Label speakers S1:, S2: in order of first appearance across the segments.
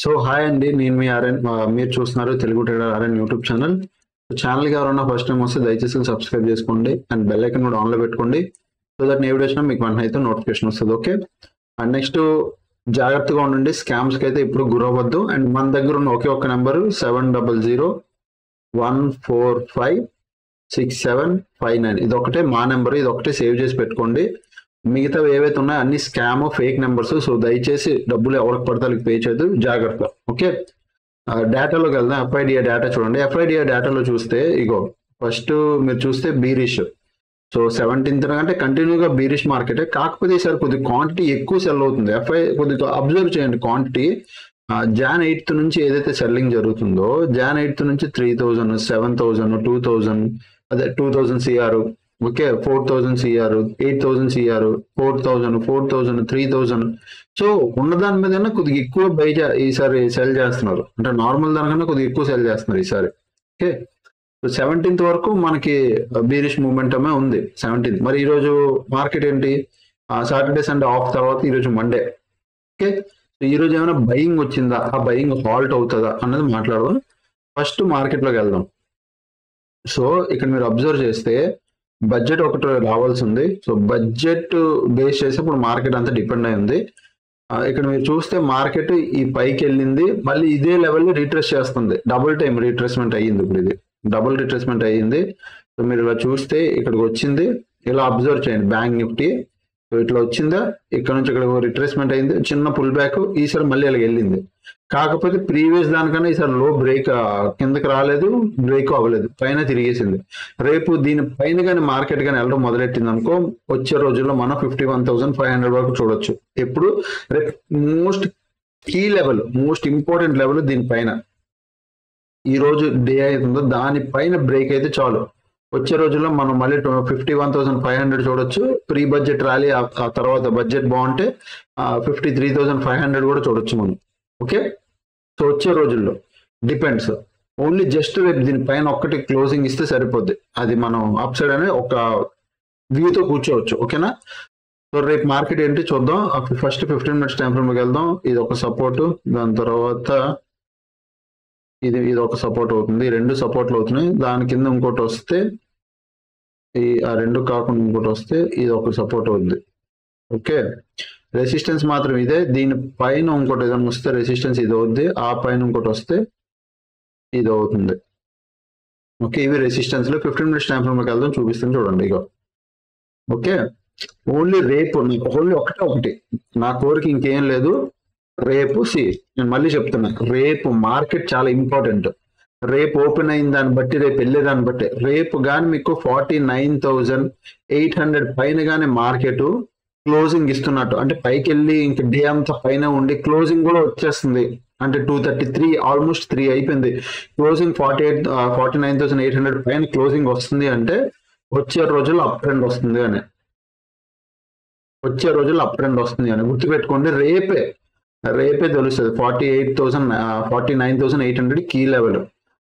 S1: So hi అండి, నేను మీ RN. మీరు చూస్తున్నారు Telugu trader RN YouTube channel. Channel కి ఎవరన్నా ఫస్ట్ టైం వస్తే దయచేసి సబ్స్క్రైబ్ చేసుకోండి అండ్ బెల్ ఐకన్ కూడా ఆన్లో పెట్టుకోండి. సో దట్ నేను వీడియో వచ్చినా మీకు వెంటనే అయితే నోటిఫికేషన్ వస్తుంది. ఓకే, అండ్ నెక్స్ట్ జాగ్రత్తగా ఉండండి, స్కామ్స్ కి అయితే ఇప్పుడు గురవద్దు. అండ్ మన దగ్గర ఉన్న ఒకే ఒక్క నెంబర్ 7001456759. ఇది ఒకటే మా నెంబర్, ఇది ఒకటే సేవ్ చేసి పెట్టుకోండి. మిగతా ఏవైతే ఉన్నాయో అన్ని స్కామ్ ఫేక్ నెంబర్స్. సో దయచేసి డబ్బులు ఎవరికి పడితే వాళ్ళకి పే చేయదు, జాగ్రత్త. ఓకే, డేటాలోకి వెళ్దాం. ఎఫ్ఐడిఐ డేటా చూడండి. ఎఫ్ఐడిఐ డేటాలో చూస్తే ఇగో ఫస్ట్ మీరు చూస్తే బీరిష్. సో 17th అంటే కంటిన్యూగా బీరిష్ మార్కెట్. కాకపోతే ఈసారి కొద్దిగా క్వాంటిటీ ఎక్కువ సెల్ అవుతుంది. కొద్దిగా అబ్జర్వ్ చేయండి క్వాంటిటీ. జాన్ 8th నుంచి ఏదైతే సెల్లింగ్ జరుగుతుందో, జాన్ 8th నుంచి 3000, 7000, 2000, అదే 2000 CR, okay, 4000 CR, 8000 CR, 4000, 4000, 3000. So ఉన్నదాని మీద కొద్దిగా ఎక్కువ ఈసారి సెల్ చేస్తున్నారు. అంటే నార్మల్ దానికన్నా కొద్దిగా ఎక్కువ సెల్ చేస్తున్నారు ఈసారి. ఓకే, సో 17th వరకు మనకి బీరిష్ మూమెంటమే ఉంది. 17th. మరి ఈరోజు మార్కెట్ ఏంటి? సాటర్డే సండే ఆఫ్ తర్వాత ఈరోజు మండే. ఓకే, సో ఈరోజు ఏమైనా బయింగ్ వచ్చిందా, ఆ బయింగ్ హాల్ట్ అవుతుందా అన్నది మాట్లాడదాం. ఫస్ట్ మార్కెట్లోకి వెళ్దాం. సో ఇక్కడ మీరు అబ్జర్వ్ చేస్తే బడ్జెట్ ఒకటి రావాల్సి ఉంది. సో బడ్జెట్ బేస్ చేసి ఇప్పుడు మార్కెట్ అంతా డిపెండ్ అయి ఉంది. ఇక్కడ మీరు చూస్తే మార్కెట్ ఈ పైకి వెళ్ళింది, మళ్ళీ ఇదే లెవెల్ రీట్రేస్ చేస్తుంది. డబుల్ టైం రీట్రేస్మెంట్ అయ్యింది. ఇప్పుడు ఇది డబుల్ రీట్రేస్మెంట్ అయ్యింది. సో మీరు ఇలా చూస్తే ఇక్కడికి వచ్చింది. ఇలా అబ్జర్వ్ చేయండి బ్యాంక్ నిఫ్టీ. సో ఇట్లా వచ్చిందా, ఇక్కడ నుంచి ఇక్కడ రిట్రేస్మెంట్ అయింది, చిన్న పుల్ బ్యాక్. ఈసారి మళ్ళీ ఇలా వెళ్ళింది. కాకపోతే ప్రీవియస్ దానికన్నా ఈసారి లో బ్రేక్ కిందకి రాలేదు, బ్రేక్ అవ్వలేదు, పైన తిరిగేసింది. రేపు దీని పైన కానీ మార్కెట్ కానీ వెళ్ళడం మొదలెట్టింది అనుకో, వచ్చే రోజుల్లో మనం 51,500 వరకు చూడొచ్చు. ఎప్పుడు? రేపు most key level, most important level దీనిపైన. ఈ రోజు డే అవుతుందో దానిపైన బ్రేక్ అయితే చాలు, వచ్చే రోజుల్లో మనం మళ్ళీ 51,500 చూడొచ్చు. ప్రీ బడ్జెట్ ర్యాలీ ఆ తర్వాత బడ్జెట్ బాగుంటే 53,500 కూడా చూడొచ్చు మనం. ఓకే, సో వచ్చే రోజుల్లో డిపెండ్స్. ఓన్లీ జస్ట్ రేపు దీనిపైన ఒక్కటి క్లోజింగ్ ఇస్తే సరిపోద్ది, అది మనం అప్ సైడ్ అనే ఒక వ్యూతో కూర్చోవచ్చు. ఓకేనా? సో రేపు మార్కెట్ ఏంటి చూద్దాం. ఫస్ట్ 15 minutes టైం ఫ్రేమ్కి వెళ్దాం. ఇది ఒక సపోర్ట్, దాని తర్వాత ఇది ఒక సపోర్ట్ అవుతుంది. రెండు సపోర్ట్లు అవుతున్నాయి. దాని కింద ఇంకోటి వస్తే, ఆ రెండు కాకుండా ఇంకోటి వస్తే ఇది ఒక సపోర్ట్ అవుతుంది. ఓకే, రెసిస్టెన్స్ మాత్రం ఇదే. దీని పైన ఇంకోటి ఏదైనా వస్తే రెసిస్టెన్స్ ఇది అవుద్ది, ఆ పైన ఇంకోటి వస్తే ఇది అవుతుంది. ఓకే, ఇవి రెసిస్టెన్స్ లో 15 minutes టైం ఫ్రేమ్కి వెళ్దాం, చూపిస్తుంది చూడండి. ఇక ఓకే, ఓన్లీ రేపు ఓన్లీ ఒకటి నా కోరిక, ఇంకేం లేదు. రేపు నేను మళ్ళీ చెప్తున్నా, రేపు మార్కెట్ చాలా ఇంపార్టెంట్. రేపు ఓపెన్ అయిన దాన్ని బట్టి, రేపు వెళ్ళేదాన్ని బట్టి, రేపు కానీ మీకు 49,800 పైన కానీ మార్కెట్ క్లోజింగ్ ఇస్తున్నట్టు, అంటే పైకి వెళ్ళి ఇంక డే అంతా పైన ఉండి క్లోజింగ్ కూడా వచ్చేస్తుంది. అంటే 233, ఆల్మోస్ట్ 3 అయిపోయింది. క్లోజింగ్ 49,800 పైన క్లోజింగ్ వస్తుంది అంటే వచ్చే రోజుల్లో అప్ ట్రెండ్ వస్తుంది అని, గుర్తుపెట్టుకోండి. రేపే తెలుస్తుంది. 49,800 కీ లెవెల్.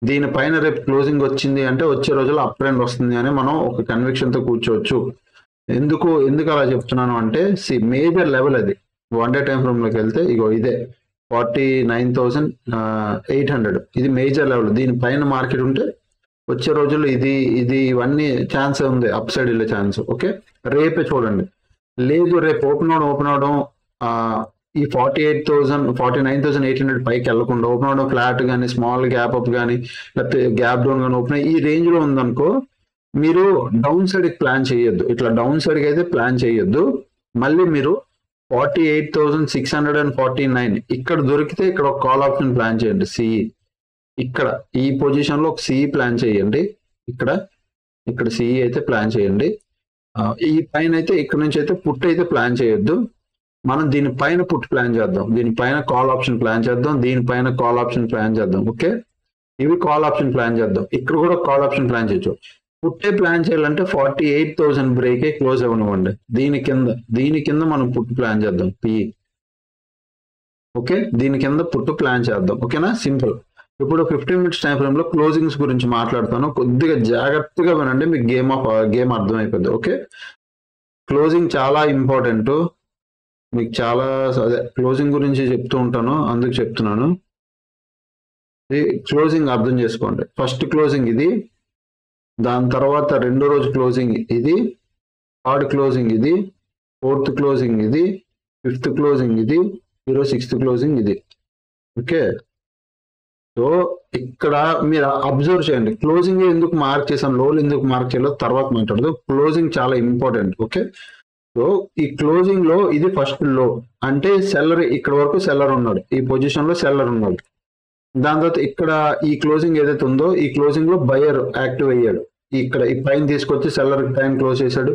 S1: దీనిపైన రేపు క్లోజింగ్ వచ్చింది అంటే వచ్చే రోజుల్లో అప్ ట్రెండ్ వస్తుంది అని మనం ఒక కన్విక్షన్ తో కూర్చోవచ్చు. ఎందుకు అలా చెప్తున్నాను అంటే, మేజర్ లెవెల్ అది. 1 day టైం ఫ్రేమ్ లోకి వెళ్తే ఇగో ఇదే 49,800, ఇది మేజర్ లెవెల్. దీనిపైన మార్కెట్ ఉంటే వచ్చే రోజుల్లో ఇవన్నీ ఛాన్స్ ఉంది, అప్ సైడ్ వెళ్ళే ఛాన్స్. ఓకే, రేపే చూడండి. లేదు రేపు ఓపెన్ అవడం ఈ 49,800 పైకి వెళ్లకుండా ఓపెన్ అవడం, ఫ్లాట్ కానీ స్మాల్ గ్యాప్ అప్ కానీ లేకపోతే గ్యాప్ డౌన్ కానీ ఓపెన్ ఈ రేంజ్ లో ఉందనుకో, మీరు డౌన్ సైడ్ ప్లాన్ చేయొద్దు. ఇట్లా డౌన్ సైడ్ అయితే ప్లాన్ చేయొద్దు. మళ్ళీ మీరు 48,649 ఇక్కడ దొరికితే ఇక్కడ ఒక కాల్ ఆప్షన్ ప్లాన్ చేయండి. సిఈ ఇక్కడ ఈ పొజిషన్ లో ఒక సిఈ ప్లాన్ చేయండి. ఇక్కడ సిఈ అయితే ప్లాన్ చేయండి. ఈ పైన అయితే ఇక్కడ నుంచి అయితే పుట్ అయితే ప్లాన్ చేయొద్దు. మనం దీనిపైన పుట్ ప్లాన్ చేద్దాం, దీనిపైన కాల్ ఆప్షన్ ప్లాన్ చేద్దాం, దీనిపైన కాల్ ఆప్షన్ ప్లాన్ చేద్దాం. ఓకే, ఇవి కాల్ ఆప్షన్ ప్లాన్ చేద్దాం. ఇక్కడ కూడా కాల్ ఆప్షన్ ప్లాన్ చేయొచ్చు. పుట్టే ప్లాన్ చేయాలంటే 48,000 బ్రేకే క్లోజ్ అవ్వనివ్వండి. దీని కింద మనం పుట్టు ప్లాన్ చేద్దాం, పిఈ. ఓకే, దీని కింద పుట్టు ప్లాన్ చేద్దాం. ఓకేనా? సింపుల్. ఇప్పుడు 15 minutes టైం ఫ్రేమ్ లో క్లోజింగ్స్ గురించి మాట్లాడతాను, కొద్దిగా జాగ్రత్తగా వినండి, మీకు గేమ్ అర్థమైపోద్ది. ఓకే, క్లోజింగ్ చాలా ఇంపార్టెంట్. మీకు చాలా అదే క్లోజింగ్ గురించి చెప్తూ ఉంటాను, అందుకు చెప్తున్నాను. క్లోజింగ్ అర్థం చేసుకోండి. ఫస్ట్ క్లోజింగ్ ఇది, దాని తర్వాత రెండో రోజు క్లోజింగ్ ఇది, థర్డ్ క్లోజింగ్ ఇది, ఫోర్త్ క్లోజింగ్ ఇది, ఫిఫ్త్ క్లోజింగ్ ఇది, ఈరోజు సిక్స్త్ క్లోజింగ్ ఇది. ఓకే, సో ఇక్కడ మీరు అబ్జర్వ్ చేయండి. క్లోజింగ్ ఎందుకు మార్క్ చేశాను, లోలు ఎందుకు మార్క్ చేయాలో తర్వాత మాట్లాడదు. క్లోజింగ్ చాలా ఇంపార్టెంట్. ఓకే, సో ఈ క్లోజింగ్ లో ఇది ఫస్ట్ లో, అంటే సెల్లర్ ఇక్కడ వరకు సెల్లర్ ఉన్నాడు, ఈ పొజిషన్ లో సెల్లర్ ఉన్నాడు. దాని తర్వాత ఇక్కడ ఈ క్లోజింగ్ ఏదైతే ఉందో, ఈ క్లోజింగ్ లో బయర్ యాక్టివ్ అయ్యాడు. ఇక్కడ ఈ పైన తీసుకొచ్చి సెల్లర్ పైన క్లోజ్ చేశాడు.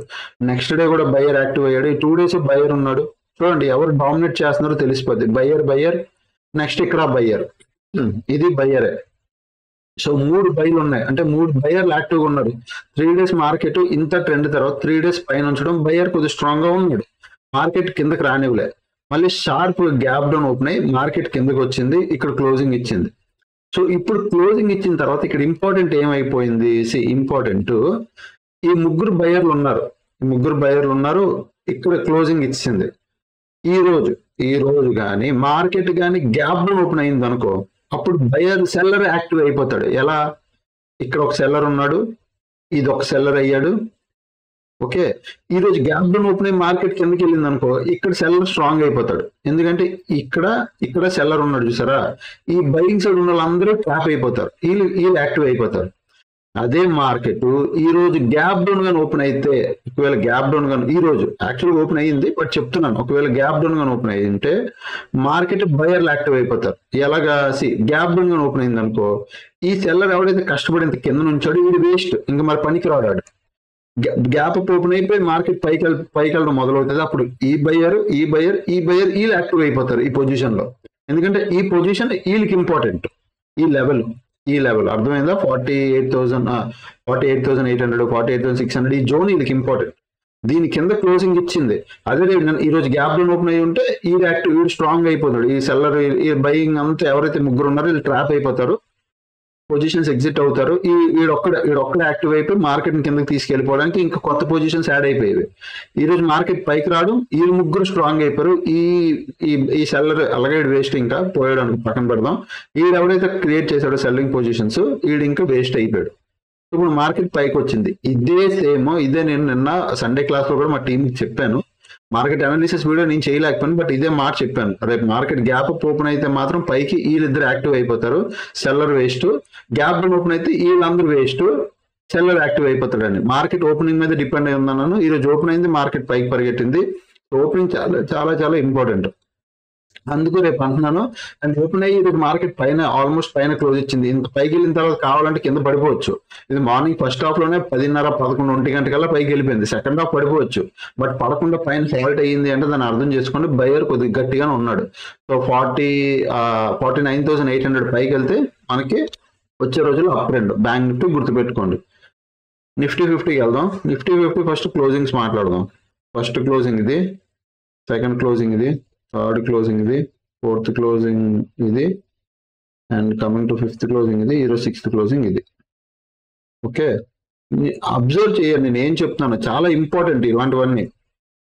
S1: నెక్స్ట్ డే కూడా బయర్ యాక్టివ్ అయ్యాడు. ఈ 2 days బయర్ ఉన్నాడు. చూడండి ఎవరు డామినేట్ చేస్తున్నారో తెలిసిపోద్ది. బయర్ నెక్స్ట్ ఇక్కడ బయర్, ఇది బయ్యరే. సో 3 బైలు ఉన్నాయి, అంటే 3 బయ్యర్లు యాక్టివ్గా ఉన్నారు. 3 days మార్కెట్ ఇంత ట్రెండ్ తర్వాత 3 days పైన ఉంచడం, బయ్యర్ కొద్దిగా స్ట్రాంగ్ గా ఉన్నాడు. మార్కెట్ కిందకి రానివ్వలే, మళ్ళీ షార్ప్ గ్యాప్ డౌన్ ఓపెన్ అయ్యి మార్కెట్ కిందకి వచ్చింది, ఇక్కడ క్లోజింగ్ ఇచ్చింది. సో ఇప్పుడు క్లోజింగ్ ఇచ్చిన తర్వాత ఇక్కడ ఇంపార్టెంట్ ఏమైపోయింది, ఇంపార్టెంట్ ఈ 3 బయ్యర్లు ఉన్నారు, ఇక్కడ క్లోజింగ్ ఇచ్చింది. ఈ రోజు కానీ మార్కెట్ కానీ గ్యాప్ డౌన్ ఓపెన్ అయింది అనుకో, అప్పుడు సెల్లర్ యాక్టివ్ అయిపోతాడు. ఎలా, ఇక్కడ ఒక సెల్లర్ ఉన్నాడు, ఇది ఒక సెల్లర్ అయ్యాడు. ఓకే, ఈ రోజు గ్యాప్ డౌన్ ఓపెన్ అయ్యి మార్కెట్ కిందకి వెళ్ళింది అనుకో, ఇక్కడ సెల్లర్ స్ట్రాంగ్ అయిపోతాడు. ఎందుకంటే ఇక్కడ సెల్లర్ ఉన్నాడు చూసారా, ఈ బయింగ్ సైడ్ ఉన్న వాళ్ళందరూ ట్రాప్ అయిపోతారు, వీళ్ళు యాక్టివ్ అయిపోతారు. అదే మార్కెట్ ఈ రోజు గ్యాప్ డౌన్ గాని ఓపెన్ అయితే, ఒకవేళ గ్యాప్ డౌన్ గాని ఈ రోజు యాక్చువల్గా ఓపెన్ అయ్యింది, బట్ చెప్తున్నాను ఒకవేళ గ్యాప్ డౌన్ గాని ఓపెన్ అయ్యింటే మార్కెట్ బయర్లు యాక్టివ్ అయిపోతారు. ఎలాగా, గ్యాప్ డౌన్ గాని ఓపెన్ అయింది అనుకో, ఈ సెల్లర్ ఎవడైతే కష్టపడి కింద నుంచాడు వీడు వేస్ట్, ఇంకా మరి పనికి రాడాడు. గ్యాప్ ఓపెన్ అయిపోయి మార్కెట్ పైకి వెళ్ళడం మొదలవుతుంది. అప్పుడు ఈ బయర్ వీళ్ళు యాక్టివ్ అయిపోతారు ఈ పొజిషన్ లో. ఎందుకంటే ఈ పొజిషన్ వీళ్ళకి ఇంపార్టెంట్, ఈ లెవెల్ అర్థమైందా? 48,800, 48,600 ఈ జోన్ వీళ్ళకి ఇంపార్టెంట్. దీని కింద క్లోజింగ్ ఇచ్చింది. అదే ఈ రోజు గ్యాప్ డౌన్ ఓపెన్ అయ్యి ఉంటే వీడు స్ట్రాంగ్ అయిపోతాడు. ఈ సెల్లర్ ఈ బయింగ్ అంతా ఎవరైతే 3 ఉన్నారో వీళ్ళు ట్రాప్ అయిపోతారు, పొజిషన్స్ ఎగ్జిట్ అవుతారు. వీడొక్కడే యాక్టివ్ అయిపోయి మార్కెట్ కిందకి తీసుకెళ్ళిపోవడానికి ఇంకా కొత్త పొజిషన్స్ యాడ్ అయిపోయేవి. ఈ రోజు మార్కెట్ పైకి రావడం, వీళ్ళు 3 స్ట్రాంగ్ అయిపోయారు. ఈ సెల్లర్ అలాగే వేస్ట్, ఇంకా పోయాడు పక్కన పెడదాం. వీడు ఎవరైతే క్రియేట్ చేశాడో సెల్లింగ్ పొజిషన్స్, వీడు ఇంకా వేస్ట్ అయిపోయాడు. ఇప్పుడు మార్కెట్ పైకి వచ్చింది. ఇదే నేను నిన్న సండే క్లాస్ లో కూడా మా టీంకి చెప్పాను. మార్కెట్ అనాలిసిస్ వీడియో నేను చేయలేకపోయాను, బట్ ఇదే మాట చెప్పాను. రేపు మార్కెట్ గ్యాప్ అప్ ఓపెన్ అయితే మాత్రం పైకి వీళ్ళిద్దరు యాక్టివ్ అయిపోతారు, seller waste. Gap down open అయితే వీళ్ళందరూ వేస్ట్, సెల్లర్ యాక్టివ్ అయిపోతాడని. మార్కెట్ ఓపెనింగ్ మీద డిపెండ్ అయి ఉన్నాను. ఈ రోజు ఓపెన్ అయింది, మార్కెట్ పైకి పరిగెట్టింది. ఓపెనింగ్ చాలా చాలా చాలా ఇంపార్టెంట్. అందుకు రేపు అంటున్నాను. అండ్ ఓపెన్ అయ్యి ఇది మార్కెట్ పైన ఆల్మోస్ట్ పైన క్లోజ్ ఇచ్చింది. ఇంత పైకి వెళ్ళిన తర్వాత కావాలంటే కింద పడిపోవచ్చు. ఇది మార్నింగ్ ఫస్ట్ హాఫ్ లోనే 10:30, 11, 1 గంటకల్లా పైకి వెళ్ళిపోయింది. సెకండ్ హాఫ్ పడిపోవచ్చు, బట్ పడకుండా పైన ఫాల్ట్ అయ్యింది అంటే దాన్ని అర్థం చేసుకోండి, బయర్ కొద్దిగా గట్టిగానే ఉన్నాడు. సో 49,800 పైకి వెళ్తే మనకి వచ్చే రోజుల్లో అప్ ట్రెండ్. బ్యాంక్ నిఫ్టీ గుర్తుపెట్టుకోండి. నిఫ్టీ 50కి వెళ్దాం. నిఫ్టీ 50 ఫస్ట్ క్లోజింగ్స్ మాట్లాడదాం. ఫస్ట్ క్లోజింగ్ ఇది, సెకండ్ క్లోజింగ్ ఇది, థర్డ్ క్లోజింగ్ ఇది, ఫోర్త్ క్లోజింగ్ ఇది, and coming to fifth closing ఇది, ఈరోజు సిక్స్త్ క్లోజింగ్ ఇది. ఓకే, అబ్జర్వ్ చేయండి నేను ఏం చెప్తున్నాను, చాలా ఇంపార్టెంట్ ఇలాంటివన్నీ.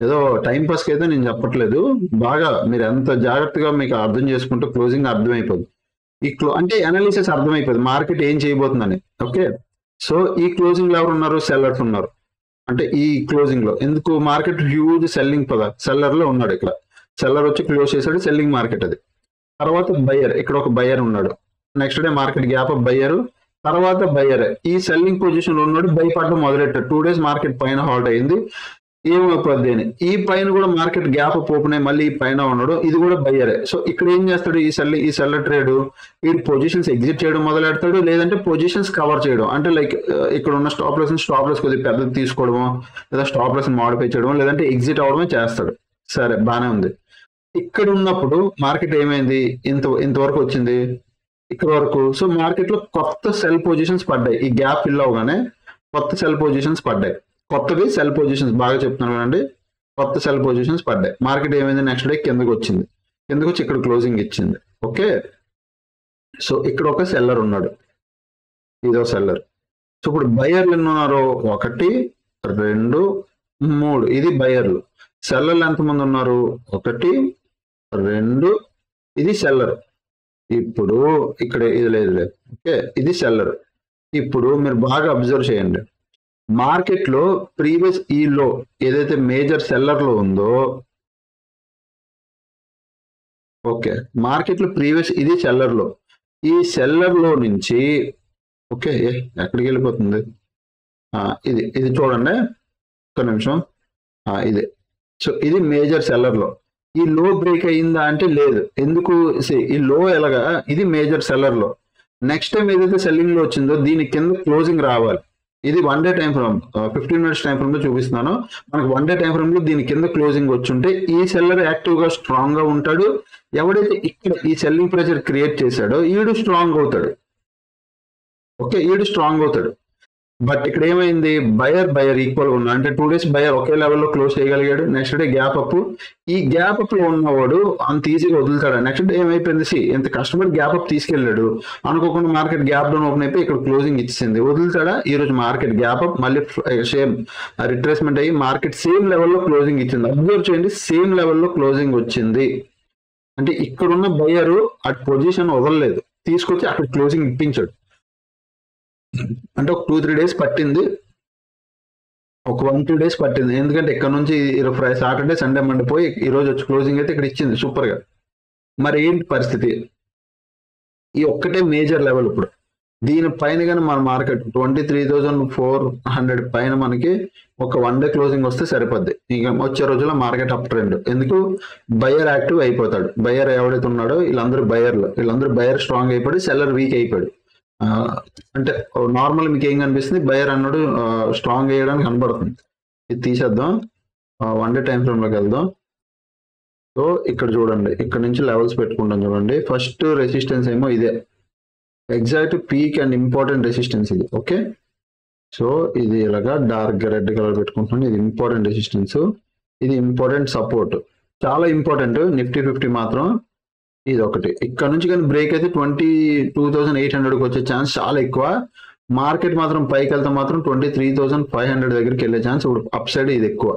S1: ఏదో టైం పాస్కి అయితే నేను చెప్పట్లేదు, బాగా మీరు ఎంత జాగ్రత్తగా మీకు అర్థం చేసుకుంటే క్లోజింగ్ అర్థమైపోతుంది. అంటే అనాలిసిస్ అర్థమైపోతుంది, మార్కెట్ ఏం చేయబోతుందని. ఓకే, సో ఈ క్లోజింగ్ లో ఎవరు ఉన్నారు, సెల్లర్స్ ఉన్నారు. అంటే ఈ క్లోజింగ్ లో ఎందుకు, మార్కెట్ హ్యూజ్ సెల్లింగ్ సెల్లర్ లో ఉన్నాడు. ఇక్కడ సెల్లర్ వచ్చి క్లోజ్ చేశాడు, సెల్లింగ్ మార్కెట్ అది. తర్వాత బయ్యర్, ఇక్కడ ఒక బయ్యర్ ఉన్నాడు. Next day market gap up buyer, తర్వాత బయ్యర్ ఈ సెల్లింగ్ పొజిషన్ లో ఉన్నాడు, భయపడడం మొదలెట్టాడు. 2 days మార్కెట్ పైన హాల్ట్ అయింది. ఏమైపోద్ది అని ఈ పైన కూడా మార్కెట్ గ్యాప్ అప్ ఓపెన్ అయ్యి మళ్ళీ ఈ పైన ఉన్నాడు, ఇది కూడా బయ్యరే. సో ఇక్కడ ఏం చేస్తాడు ఈ సెల్లర్ ట్రేడ్, ఈ పొజిషన్స్ ఎగ్జిట్ చేయడం మొదలెడతాడు, లేదంటే పొజిషన్స్ కవర్ చేయడం. అంటే లైక్ ఇక్కడ ఉన్న స్టాప్ లాస్ కొద్దిగా పెద్దది తీసుకోవడమో, లేదా స్టాప్ లాస్ మాడిఫై చేయడం, లేదంటే ఎగ్జిట్ అవడమే చేస్తాడు. సరే, బానే ఉంది. ఇక్కడ ఉన్నప్పుడు మార్కెట్ ఏమైంది, ఇంతవరకు వచ్చింది ఇక్కడ వరకు. సో మార్కెట్ లో కొత్త సెల్ పొజిషన్స్ పడ్డాయి. ఈ గ్యాప్ ఫిల్ అవగానే కొత్త సెల్ పొజిషన్స్ పడ్డాయి. కొత్తవి సెల్ పొజిషన్స్, బాగా చెప్తున్నాను అండి, కొత్త సెల్ పొజిషన్స్ పడ్డాయి. మార్కెట్ ఏమైంది, నెక్స్ట్ డే కిందకి వచ్చి ఇక్కడ క్లోజింగ్ ఇచ్చింది. ఓకే, సో ఇక్కడ ఒక సెల్లర్ ఉన్నాడు, ఇదో సెల్లర్. సో ఇప్పుడు బయర్లు ఎన్ని ఉన్నారు, 1, 2, 3, ఇది బయర్లు. సెల్లర్లు ఎంతమంది ఉన్నారు? 1 2, ఇది సెల్లర్. ఇప్పుడు ఇక్కడ ఇది లేదు. ఓకే, ఇది సెల్లర్. ఇప్పుడు మీరు బాగా అబ్జర్వ్ చేయండి, మార్కెట్ లో ప్రీవియస్ ఈ లో ఏదైతే మేజర్ సెల్లర్ లో ఉందో, ఓకే, మార్కెట్ లో ప్రీవియస్ ఇది సెల్లర్ లో, ఈ సెల్లర్ లో నుంచి, ఓకే, ఎక్కడికి వెళ్ళిపోతుంది? ఇది ఇది చూడండి, ఒక్క నిమిషం. ఇది, సో ఇది మేజర్ సెల్లర్ లో. ఈ లో బ్రేక్ అయిందా అంటే లేదు. ఎందుకు? ఈ లో ఎలాగా, ఇది మేజర్ సెల్లర్ లో. నెక్స్ట్ టైం ఏదైతే సెల్లింగ్ లో వచ్చిందో దీని కింద క్లోజింగ్ రావాలి. ఇది 1 day time frame, 15 minutes time frame లో చూపిస్తున్నాను. మనకు 1 డే టైం ఫ్రేమ్ లో దీని కింద క్లోజింగ్ వచ్చుంటే ఈ సెల్లర్ యాక్టివ్ గా స్ట్రాంగ్ గా ఉంటాడు. ఎవడైతే ఇక్కడ ఈ సెల్లింగ్ ప్రెషర్ క్రియేట్ చేశాడో ఈడు స్ట్రాంగ్ అవుతాడు. ఓకే, ఈడు స్ట్రాంగ్ అవుతాడు. బట్ ఇక్కడ ఏమైంది? బయర్ ఈక్వల్ గా ఉన్నా, అంటే 2 డేస్ బయర్ ఒకే లెవెల్లో క్లోజ్ చేయగలిగాడు. Next day gap up. ఈ గ్యాప్ అప్ లో ఉన్నవాడు అంత ఈజీగా వదులుతాడు? నెక్స్ట్ డే ఏమైపోయింది? ఎంత కష్టపడి గ్యాప్ అప్ తీసుకెళ్లాడు, అనుకోకుండా మార్కెట్ గ్యాప్ డౌన్ ఓపెన్ అయిపోయి ఇక్కడ క్లోజింగ్ ఇచ్చింది. వదులుతాడా? ఈ రోజు మార్కెట్ గ్యాప్ అప్ మళ్ళీ సేమ్ రిట్రేస్మెంట్ అయ్యి మార్కెట్ సేమ్ లెవెల్లో క్లోజింగ్ ఇచ్చింది. అబ్జర్వ్ చేయండి, సేమ్ లెవెల్లో క్లోజింగ్ వచ్చింది. అంటే ఇక్కడున్న బయరు అటు పొజిషన్ వదలలేదు, తీసుకొచ్చి అక్కడ క్లోజింగ్ ఇప్పించాడు. అంటే ఒక 2-3 డేస్ పట్టింది, ఒక 1-2 డేస్ పట్టింది. ఎందుకంటే ఇక్కడ నుంచి సాటర్డే సండే మండే పోయి ఈ రోజు వచ్చి క్లోజింగ్ అయితే ఇక్కడ ఇచ్చింది సూపర్ గా. మరి ఏంటి పరిస్థితి? ఈ ఒక్కటే మేజర్ లెవెల్. ఇప్పుడు దీనిపైన కానీ మన మార్కెట్ 23,400 పైన మనకి ఒక 1 డే క్లోజింగ్ వస్తే సరిపోద్ది. ఇక వచ్చే రోజుల్లో మార్కెట్ అప్ ట్రెండ్. ఎందుకు? బయర్ యాక్టివ్ అయిపోతాడు. బయర్ ఎవడైతే ఉన్నాడో వీళ్ళందరూ బయర్ స్ట్రాంగ్ అయిపోయి సెల్లర్ వీక్ అయిపోయాడు. అంటే నార్మల్ మీకు ఏం కనిపిస్తుంది? బయర్ అన్నాడు స్ట్రాంగ్ అయ్యడానికి కనబడుతుంది. ఇది తీసేద్దాం, 1 డే టైం ఫ్రేమ్ లోకి వెళ్దాం. సో ఇక్కడ చూడండి, ఇక్కడ నుంచి లెవెల్స్ పెట్టుకుంటాం చూడండి. ఫస్ట్ రెసిస్టెన్స్ ఏమో ఇదే, exact peak and important resistance ఇది. ఓకే, సో ఇది ఇలాగా డార్క్ రెడ్ కలర్ పెట్టుకుంటున్నాను. ఇది ఇంపార్టెంట్ రెసిస్టెన్స్, ఇది ఇంపార్టెంట్ సపోర్ట్, చాలా ఇంపార్టెంట్. నిఫ్టీ 50 మాత్రం ఇది ఒకటి. ఇక్కడ నుంచి కానీ బ్రేక్ అయితే 22,800కి వచ్చే ఛాన్స్ చాలా ఎక్కువ. మార్కెట్ మాత్రం పైకి వెళ్తే మాత్రం 23,500 దగ్గరికి వెళ్ళే ఛాన్స్ ఇప్పుడు అప్ సైడ్ ఇది ఎక్కువ.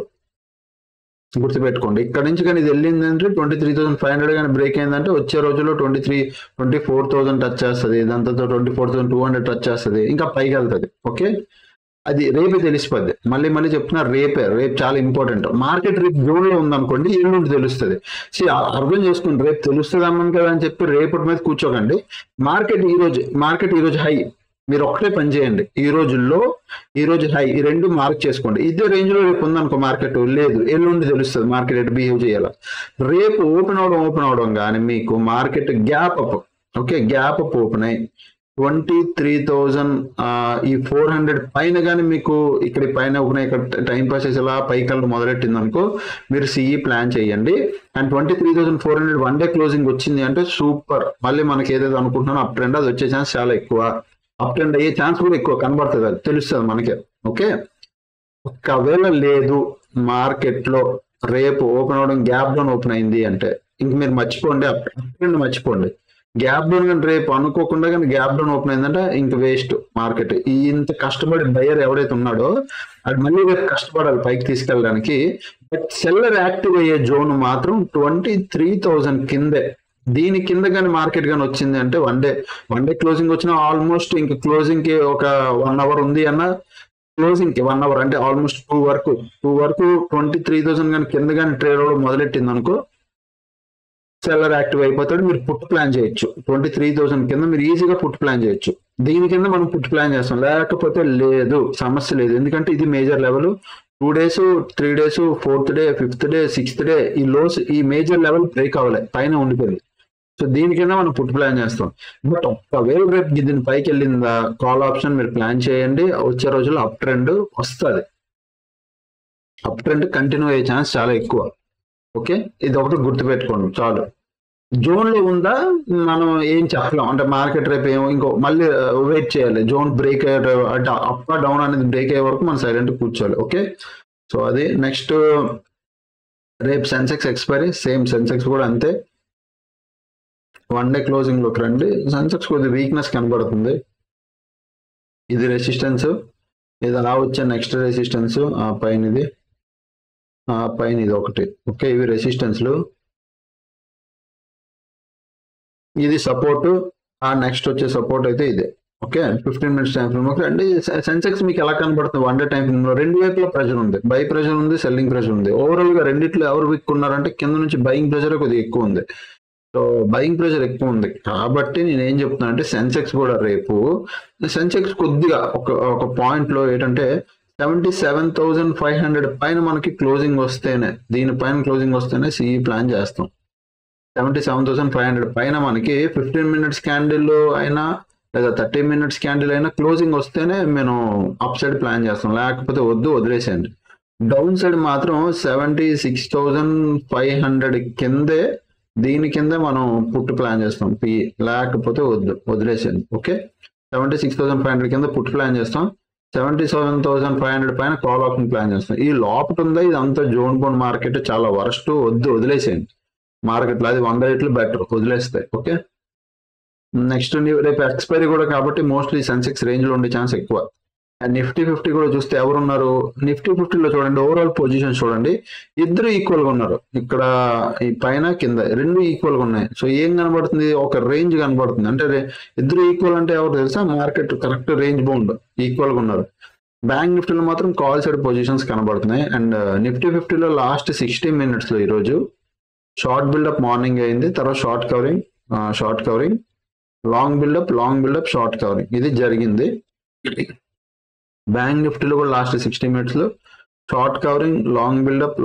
S1: గుర్తుపెట్టుకోండి, ఇక్కడ నుంచి కానీ ఇది వెళ్ళిందంటే 23,500 కానీ బ్రేక్ అయిందంటే వచ్చే రోజుల్లో 24,000 టచ్ చేస్తుంది. దాంతో 24,200 టచ్ చేస్తుంది, ఇంకా పైకి వెళ్తుంది. ఓకే, అది రేపే తెలిసిపోద్ది. మళ్ళీ చెప్తున్నా, రేపు చాలా ఇంపార్టెంట్. మార్కెట్ రేపు జోన్ లో ఉందనుకోండి, ఎల్లుండి తెలుస్తుంది. అర్థం చేసుకోండి, రేపు తెలుస్తుంది అమ్మని కదా అని చెప్పి రేపటి మీద కూర్చోకండి. మార్కెట్ ఈ రోజు హై, మీరు ఒకటే పని చేయండి. ఈ రోజు హై, ఈ రెండు మార్క్ చేసుకోండి. ఇదే రేంజ్ లో రేపు ఉందనుకో మార్కెట్, లేదు ఎల్లుండి తెలుస్తుంది మార్కెట్ ఎటు బిహేవ్ చేయాలి. రేపు ఓపెన్ అవడం కానీ మీకు market gap up, okay, gap up open అయ్యి 23,400 పైన కానీ మీకు ఇక్కడ పైన ఇక్కడ టైం పాస్ చేసి ఇలా పైకల్లా మొదలెట్టింది అనుకో, మీరు సిఈ ప్లాన్ చేయండి. అండ్ 23,400 1 డే క్లోజింగ్ వచ్చింది అంటే సూపర్. మళ్ళీ మనకి ఏదైతే అనుకుంటున్నానో అప్ ట్రెండ్ అది వచ్చే ఛాన్స్ చాలా ఎక్కువ, అప్ ట్రెండ్ అయ్యే ఛాన్స్ కూడా ఎక్కువ కనబడుతుంది, అది తెలుస్తుంది మనకే. ఓకే, ఒకవేళ లేదు మార్కెట్ లో రేపు ఓపెన్ అవడం గ్యాప్ డౌన్ ఓపెన్ అయింది అంటే ఇంక మీరు మర్చిపోండి, అప్ ట్రెండ్ మర్చిపోండి. గ్యాప్ డౌన్ కానీ రేపు అనుకోకుండా కానీ గ్యాప్ డౌన్ ఓపెన్ అయిందంటే ఇంక వేస్ట్ మార్కెట్. ఇంత కష్టపడి బయర్ ఎవరైతే ఉన్నాడో అది మళ్ళీ రేపు కష్టపడాలి పైకి తీసుకెళ్ళడానికి. బట్ సెల్లర్ యాక్టివ్ అయ్యే జోన్ మాత్రం 23,000 కిందే. దీని కింద కానీ మార్కెట్ కానీ వచ్చింది అంటే వన్ డే క్లోజింగ్ వచ్చినా ఆల్మోస్ట్ ఇంక క్లోజింగ్ కి ఒక 1 అవర్ ఉంది అన్న, క్లోజింగ్ కి 1 అవర్ అంటే ఆల్మోస్ట్ 2 వరకు 23,000 కానీ కింద కానీ ట్రేడ్ అవ్వడం మొదలెట్టింది అనుకో, సెల్లర్ యాక్టివ్ అయిపోతాడు. మీరు పుట్ ప్లాన్ చేయొచ్చు. 23,000 కింద మీరు ఈజీగా పుట్ ప్లాన్ చేయొచ్చు. దీని కింద మనం పుట్ ప్లాన్ చేస్తాం, లేకపోతే లేదు, సమస్య లేదు. ఎందుకంటే ఇది major level. 2 days 3 days 4th day 5th day 6th day ఈ లోస్, ఈ మేజర్ లెవెల్ బ్రేక్ అవ్వాలి, పైన ఉండిపోయింది. సో దీని కింద మనం పుట్ ప్లాన్ చేస్తాం. బట్ ఒకవేళ రేపు దీని పైకి వెళ్ళిందా, కాల్ ఆప్షన్ మీరు ప్లాన్ చేయండి. వచ్చే రోజుల్లో అప్ ట్రెండ్ వస్తుంది, అప్ ట్రెండ్ కంటిన్యూ అయ్యే ఛాన్స్ చాలా ఎక్కువ. ఓకే, ఇది ఒకటి గుర్తుపెట్టుకోండి చాలు. జోన్ లో ఉందా మనం ఏం చెప్పలేం, అంటే మార్కెట్ రేపు ఏమో ఇంకో మళ్ళీ వెయిట్ చేయాలి. జోన్ బ్రేక్ అయ్యే అంటే అప్ డౌన్ అనేది బ్రేక్ అయ్యే వరకు మనం సైలెంట్ కూర్చోవాలి. ఓకే, సో అది నెక్స్ట్. రేపు సెన్సెక్స్ ఎక్స్పైరీ, సేమ్ సెన్సెక్స్ కూడా అంతే. 1 డే క్లోజింగ్ లోకి రండి. సెన్సెక్స్ కొద్ది వీక్నెస్ కనబడుతుంది. ఇది రెసిస్టెన్స్, ఇది అలా వచ్చే నెక్స్ట్ రెసిస్టెన్స్ పైన ఇది పైన ఇది ఒకటి. ఓకే, ఇవి రెసిస్టెన్స్లు, ఇది సపోర్ట్, నెక్స్ట్ వచ్చే సపోర్ట్ అయితే ఇదే. Okay, 15 minutes time frame. Okay అండి, సెన్సెక్స్ మీకు ఎలా కనబడుతుంది? 1 day టైం ఫ్రేమ్ లో రెండు వైపుల ప్రెషర్ ఉంది, బై ప్రెషర్ ఉంది, సెల్లింగ్ ప్రెషర్ ఉంది. ఓవరాల్ గా రెండిట్లో ఎవరు వీక్ ఉన్నారంటే కింద నుంచి బయింగ్ ప్రెషర్ కొద్దిగా ఎక్కువ ఉంది. సో బయింగ్ ప్రెషర్ ఎక్కువ ఉంది కాబట్టి నేను ఏం చెప్తున్నా అంటే సెన్సెక్స్ కూడా రేపు సెన్సెక్స్ కొద్దిగా ఒక పాయింట్ లో ఏంటంటే 77,500 పైన మనకి క్లోజింగ్ వస్తేనే, దీనిపైన క్లోజింగ్ వస్తేనే సిఈ ప్లాన్ చేస్తాం. 77,500 పైన మనకి 15 minutes క్యాండిల్ అయినా లేదా 30 minutes క్యాండిల్ అయినా క్లోజింగ్ వస్తేనే మేము అప్ సైడ్ ప్లాన్ చేస్తాం, లేకపోతే వదిలేసేయండి. డౌన్ సైడ్ మాత్రం 76,500 కిందే, దీని కింద మనం పుట్టు ప్లాన్ చేస్తాం పి, లేకపోతే వదిలేసేయండి. ఓకే, 76,500 కింద పుట్టు ప్లాన్ చేస్తాం, 77,500 పైన కాల్ ఆప్షన్ ప్లాన్ చేస్తాం. ఈ లోపల ఉందా ఇదంతా జోన్ బోన్ మార్కెట్ చాలా వరస్ట్, వదిలేసేయండి మార్కెట్లో, అది 100 రెట్లు బెటర్, వదిలేస్తాయి. ఓకే, నెక్స్ట్ రేపు ఎక్స్పైరీ కూడా కాబట్టి మోస్ట్లీ సెన్సెక్స్ రేంజ్ లో ఉండే ఛాన్స్ ఎక్కువ. నిఫ్టీ 50 కూడా చూస్తే ఎవరున్నారు? నిఫ్టీ 50లో చూడండి, ఓవరాల్ పొజిషన్ చూడండి, ఇద్దరు ఈక్వల్ గా ఉన్నారు. ఇక్కడ ఈ పైన కింద రెండు ఈక్వల్ గా ఉన్నాయి. సో ఏం కనబడుతుంది? ఒక రేంజ్ కనబడుతుంది. అంటే ఇద్దరు ఈక్వల్ అంటే ఎవరు తెలుసా? Market correct range bound equal గా ఉన్నారు. బ్యాంక్ నిఫ్టీలో మాత్రం కాల్ సైడ్ పొజిషన్స్ కనబడుతున్నాయి. అండ్ నిఫ్టీ 50లో లాస్ట్ 60 minutes లో ఈరోజు షార్ట్ బిల్డప్ మార్నింగ్ అయింది, తర్వాత short covering, long buildup, short covering, ఇది జరిగింది. బ్యాంక్ నిఫ్టీలో కూడా లాస్ట్ 60 minutes లో short covering, long buildup,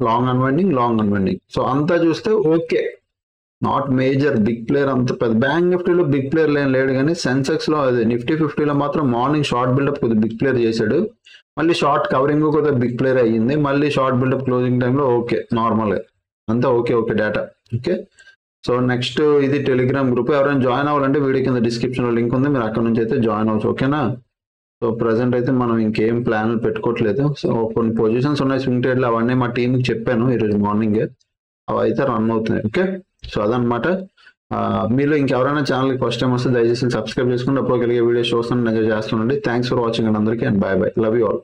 S1: long unwinding. So అంతా చూస్తే okay, not major big player అంత పెద్ద. బ్యాంక్ నిఫ్టీలో బిగ్ ప్లేయర్ లేడు, కానీ సెన్సెక్స్ లో అదే నిఫ్టీ 50లో మాత్రం మార్నింగ్ షార్ట్ బిల్డప్ కొద్దిగా బిగ్ ప్లేయర్ చేశాడు, మళ్ళీ షార్ట్ కవరింగ్ కొద్దిగా బిగ్ ప్లేయర్ అయ్యింది, మళ్ళీ షార్ట్ బిల్డప్ క్లోజింగ్ టైంలో ఓకే, నార్మల్ అంతా okay data. Okay, so next ఇది టెలిగ్రామ్ గ్రూప్. ఎవరైనా జాయిన్ అవ్వాలంటే వీడియో కింద డిస్క్రిప్షన్ లో లింక్ ఉంది, మీరు అక్కడ నుంచి అయితే జాయిన్ అవ్వచ్చు. ఓకేనా? సో ప్రజెంట్ అయితే మనం ఇంకేం ప్లాన్లు పెట్టుకోవట్లేదు. సో కొన్ని పొజిషన్స్ ఉన్నాయి స్వింగ్ ట్రేడ్లు, అవన్నీ మా టీంకి చెప్పాను ఈరోజు మార్నింగే, అవి అయితే రన్ అవుతున్నాయి. ఓకే, సో అదనమాట. మీరు ఇంకెవరైనా ఛానల్కి ఫస్ట్ టైం వస్తే దయచేసి సబ్స్క్రైబ్ చేసుకుంటే అప్పుడు కలిగే వీడియోస్ చూస్తాను, ఎంజాయ్ చేస్తుండండి. థ్యాంక్స్ ఫర్ వాచింగ్ అండ్ అందరికీ, and bye. Love you all.